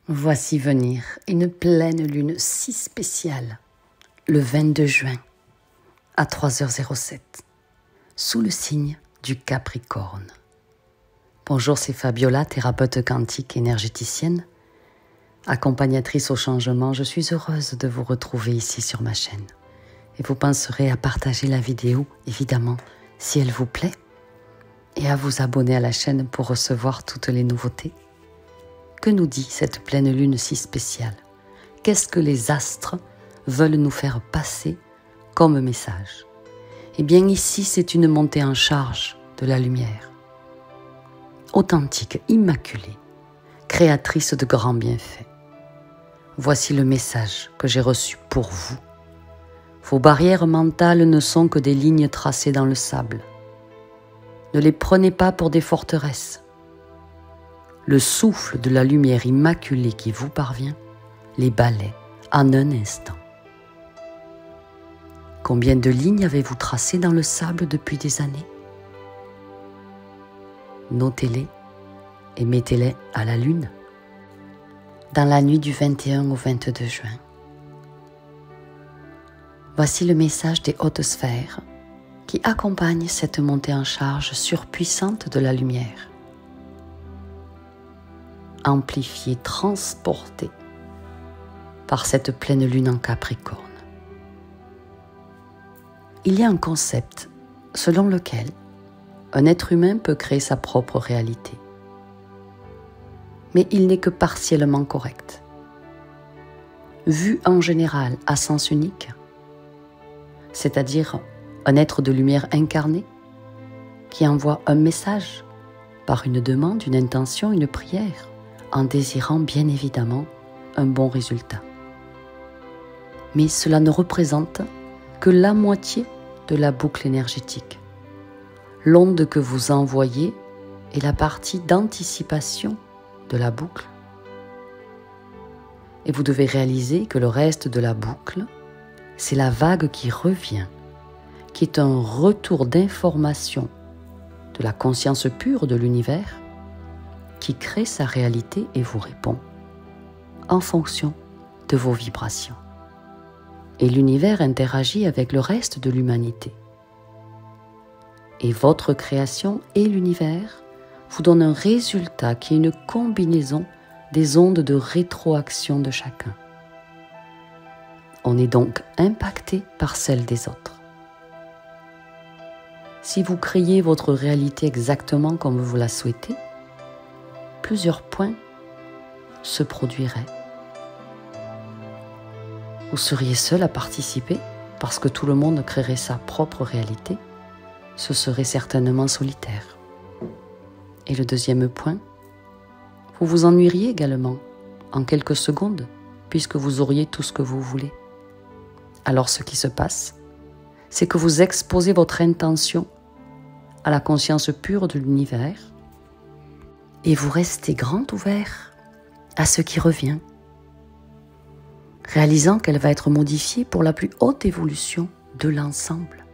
Voici venir une pleine lune si spéciale, le 22 juin, à 3h07, sous le signe du Capricorne. Bonjour, c'est Fabiola, thérapeute quantique énergéticienne, accompagnatrice au changement. Je suis heureuse de vous retrouver ici sur ma chaîne. Et vous penserez à partager la vidéo, évidemment, si elle vous plaît, et à vous abonner à la chaîne pour recevoir toutes les nouveautés. Que nous dit cette pleine lune si spéciale? Qu'est-ce que les astres veulent nous faire passer comme message? Eh bien ici, c'est une montée en charge de la lumière. Authentique, immaculée, créatrice de grands bienfaits. Voici le message que j'ai reçu pour vous. Vos barrières mentales ne sont que des lignes tracées dans le sable. Ne les prenez pas pour des forteresses. Le souffle de la lumière immaculée qui vous parvient les balaie en un instant. Combien de lignes avez-vous tracées dans le sable depuis des années? Notez-les et mettez-les à la lune dans la nuit du 21 au 22 juin. Voici le message des hautes sphères qui accompagnent cette montée en charge surpuissante de la lumière. Amplifié, transporté par cette pleine lune en Capricorne. Il y a un concept selon lequel un être humain peut créer sa propre réalité. Mais il n'est que partiellement correct. Vu en général à sens unique, c'est-à-dire un être de lumière incarné qui envoie un message par une demande, une intention, une prière, en désirant bien évidemment un bon résultat. Mais cela ne représente que la moitié de la boucle énergétique. L'onde que vous envoyez est la partie d'anticipation de la boucle. Et vous devez réaliser que le reste de la boucle, c'est la vague qui revient, qui est un retour d'information de la conscience pure de l'univers, qui crée sa réalité et vous répond en fonction de vos vibrations. Et l'univers interagit avec le reste de l'humanité. Et votre création et l'univers vous donnent un résultat qui est une combinaison des ondes de rétroaction de chacun. On est donc impacté par celle des autres. Si vous créez votre réalité exactement comme vous la souhaitez, plusieurs points se produiraient. Vous seriez seul à participer parce que tout le monde créerait sa propre réalité. Ce serait certainement solitaire. Et le deuxième point, vous vous ennuieriez également en quelques secondes puisque vous auriez tout ce que vous voulez. Alors ce qui se passe, c'est que vous exposez votre intention à la conscience pure de l'univers et vous restez grand ouvert à ce qui revient, réalisant qu'elle va être modifiée pour la plus haute évolution de l'ensemble,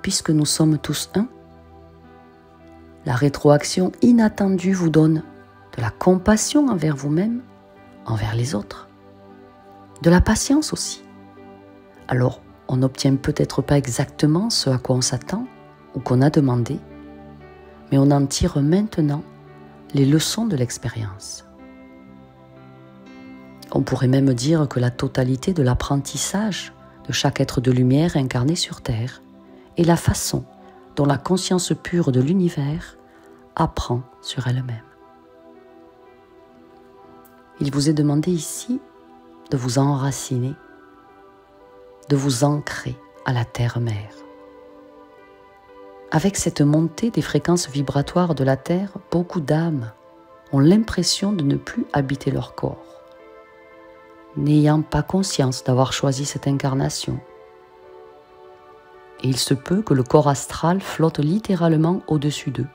puisque nous sommes tous un. La rétroaction inattendue vous donne de la compassion envers vous-même, envers les autres, de la patience aussi. Alors, on n'obtient peut-être pas exactement ce à quoi on s'attend ou qu'on a demandé, mais on en tire maintenant les leçons de l'expérience. On pourrait même dire que la totalité de l'apprentissage de chaque être de lumière incarné sur Terre est la façon dont la conscience pure de l'univers apprend sur elle-même. Il vous est demandé ici de vous enraciner, de vous ancrer à la terre-mère. Avec cette montée des fréquences vibratoires de la Terre, beaucoup d'âmes ont l'impression de ne plus habiter leur corps, n'ayant pas conscience d'avoir choisi cette incarnation. Et il se peut que le corps astral flotte littéralement au-dessus d'eux.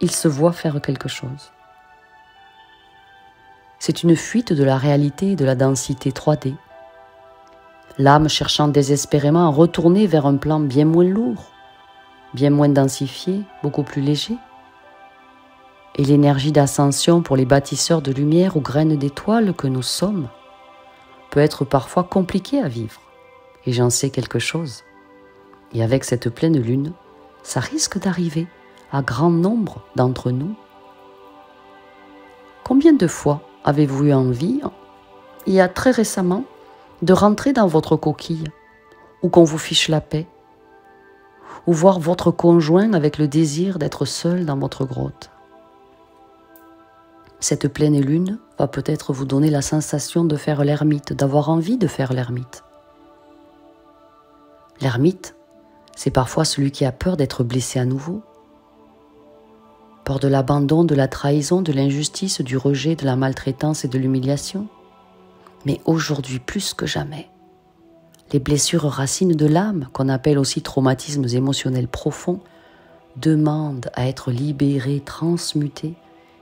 Ils se voient faire quelque chose. C'est une fuite de la réalité et de la densité 3D. L'âme cherchant désespérément à retourner vers un plan bien moins lourd, bien moins densifié, beaucoup plus léger. et l'énergie d'ascension pour les bâtisseurs de lumière ou graines d'étoiles que nous sommes peut être parfois compliquée à vivre. Et j'en sais quelque chose. Et avec cette pleine lune, ça risque d'arriver à grand nombre d'entre nous. Combien de fois avez-vous eu envie, il y a très récemment, de rentrer dans votre coquille, ou qu'on vous fiche la paix, ou voir votre conjoint avec le désir d'être seul dans votre grotte? Cette pleine lune va peut-être vous donner la sensation de faire l'ermite, d'avoir envie de faire l'ermite. L'ermite, c'est parfois celui qui a peur d'être blessé à nouveau. Peur de l'abandon, de la trahison, de l'injustice, du rejet, de la maltraitance et de l'humiliation. Mais aujourd'hui, plus que jamais, les blessures racines de l'âme, qu'on appelle aussi traumatismes émotionnels profonds, demandent à être libérées, transmutées.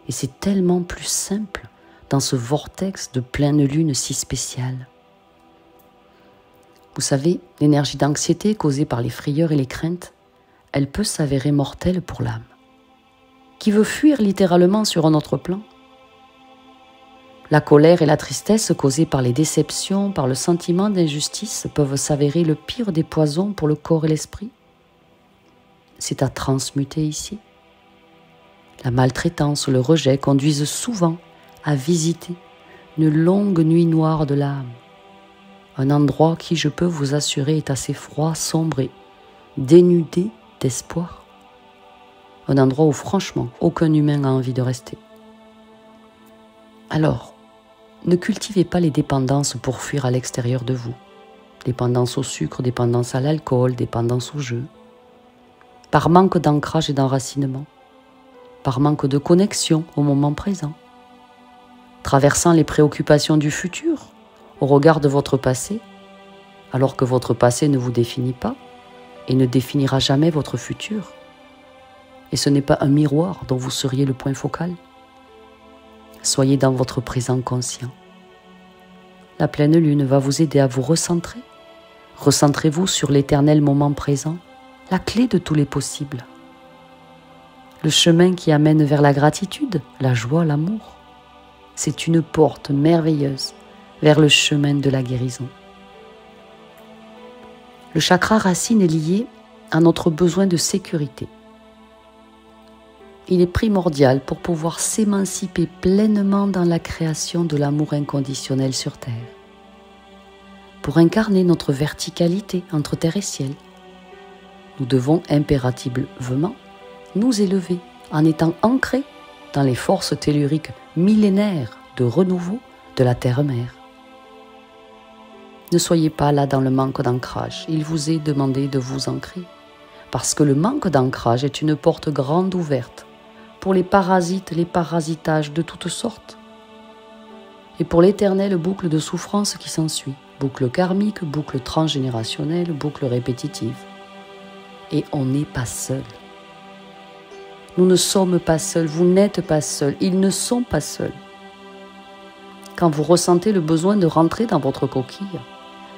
Et c'est tellement plus simple dans ce vortex de pleine lune si spécial. Vous savez, l'énergie d'anxiété causée par les frayeurs et les craintes, elle peut s'avérer mortelle pour l'âme, qui veut fuir littéralement sur un autre plan. La colère et la tristesse causées par les déceptions, par le sentiment d'injustice, peuvent s'avérer le pire des poisons pour le corps et l'esprit. C'est à transmuter ici. La maltraitance ou le rejet conduisent souvent à visiter une longue nuit noire de l'âme. Un endroit qui, je peux vous assurer, est assez froid, sombre et dénudé d'espoir. Un endroit où, franchement, aucun humain a envie de rester. Alors, ne cultivez pas les dépendances pour fuir à l'extérieur de vous. Dépendance au sucre, dépendance à l'alcool, dépendance au jeu. Par manque d'ancrage et d'enracinement. Par manque de connexion au moment présent. Traversant les préoccupations du futur, au regard de votre passé, alors que votre passé ne vous définit pas et ne définira jamais votre futur. Et ce n'est pas un miroir dont vous seriez le point focal. Soyez dans votre présent conscient. La pleine lune va vous aider à vous recentrer. Recentrez-vous sur l'éternel moment présent, la clé de tous les possibles. Le chemin qui amène vers la gratitude, la joie, l'amour. C'est une porte merveilleuse vers le chemin de la guérison. Le chakra racine est lié à notre besoin de sécurité. Il est primordial pour pouvoir s'émanciper pleinement dans la création de l'amour inconditionnel sur Terre. Pour incarner notre verticalité entre terre et ciel, nous devons impérativement nous élever en étant ancrés dans les forces telluriques millénaires de renouveau de la Terre-Mère. Ne soyez pas là dans le manque d'ancrage, il vous est demandé de vous ancrer, parce que le manque d'ancrage est une porte grande ouverte pour les parasites, les parasitages de toutes sortes, et pour l'éternelle boucle de souffrance qui s'ensuit, boucle karmique, boucle transgénérationnelle, boucle répétitive. Et on n'est pas seul. Nous ne sommes pas seuls, vous n'êtes pas seuls, ils ne sont pas seuls. Quand vous ressentez le besoin de rentrer dans votre coquille,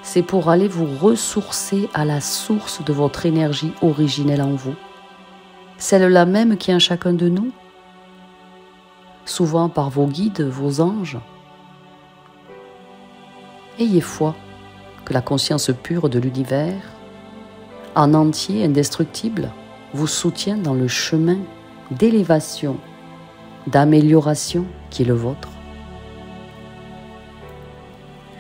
c'est pour aller vous ressourcer à la source de votre énergie originelle en vous, celle-là même qui est en chacun de nous, souvent par vos guides, vos anges. Ayez foi que la conscience pure de l'univers, en entier, indestructible, vous soutient dans le chemin d'élévation, d'amélioration qui est le vôtre.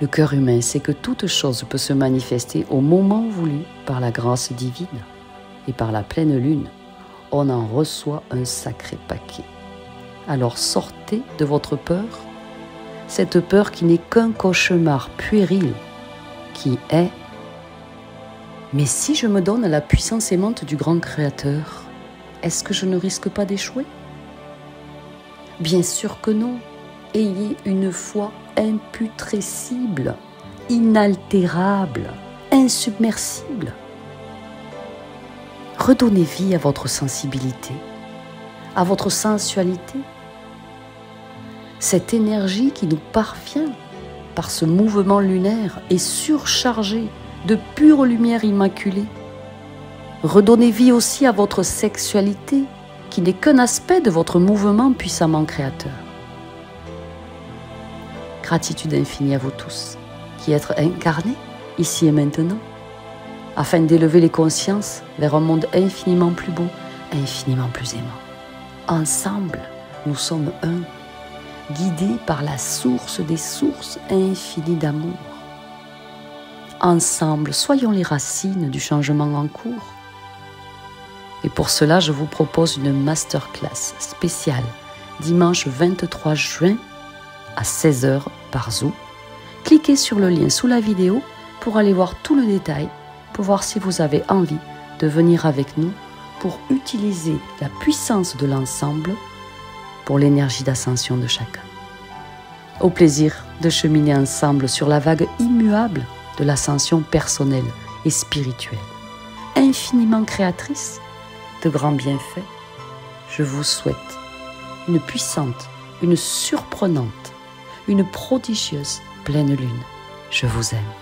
Le cœur humain sait que toute chose peut se manifester au moment voulu par la grâce divine. Et par la pleine lune, on en reçoit un sacré paquet. Alors sortez de votre peur, cette peur qui n'est qu'un cauchemar puéril, qui est « Mais si je me donne à la puissance aimante du grand Créateur, est-ce que je ne risque pas d'échouer ?» Bien sûr que non. Ayez une foi imputrescible, inaltérable, insubmersible. Redonnez vie à votre sensibilité, à votre sensualité. Cette énergie qui nous parvient par ce mouvement lunaire est surchargée de pure lumière immaculée. Redonnez vie aussi à votre sexualité, qui n'est qu'un aspect de votre mouvement puissamment créateur. Gratitude infinie à vous tous, qui êtes incarnés, ici et maintenant, afin d'élever les consciences vers un monde infiniment plus beau, infiniment plus aimant. Ensemble, nous sommes un, guidés par la source des sources infinies d'amour. Ensemble, soyons les racines du changement en cours. Et pour cela, je vous propose une masterclass spéciale dimanche 23 juin à 16 h par Zoom. Cliquez sur le lien sous la vidéo pour aller voir tout le détail, pour voir si vous avez envie de venir avec nous pour utiliser la puissance de l'ensemble pour l'énergie d'ascension de chacun. Au plaisir de cheminer ensemble sur la vague immuable de l'ascension personnelle et spirituelle, infiniment créatrice de grands bienfaits. Je vous souhaite une puissante, une surprenante, une prodigieuse pleine lune. Je vous aime.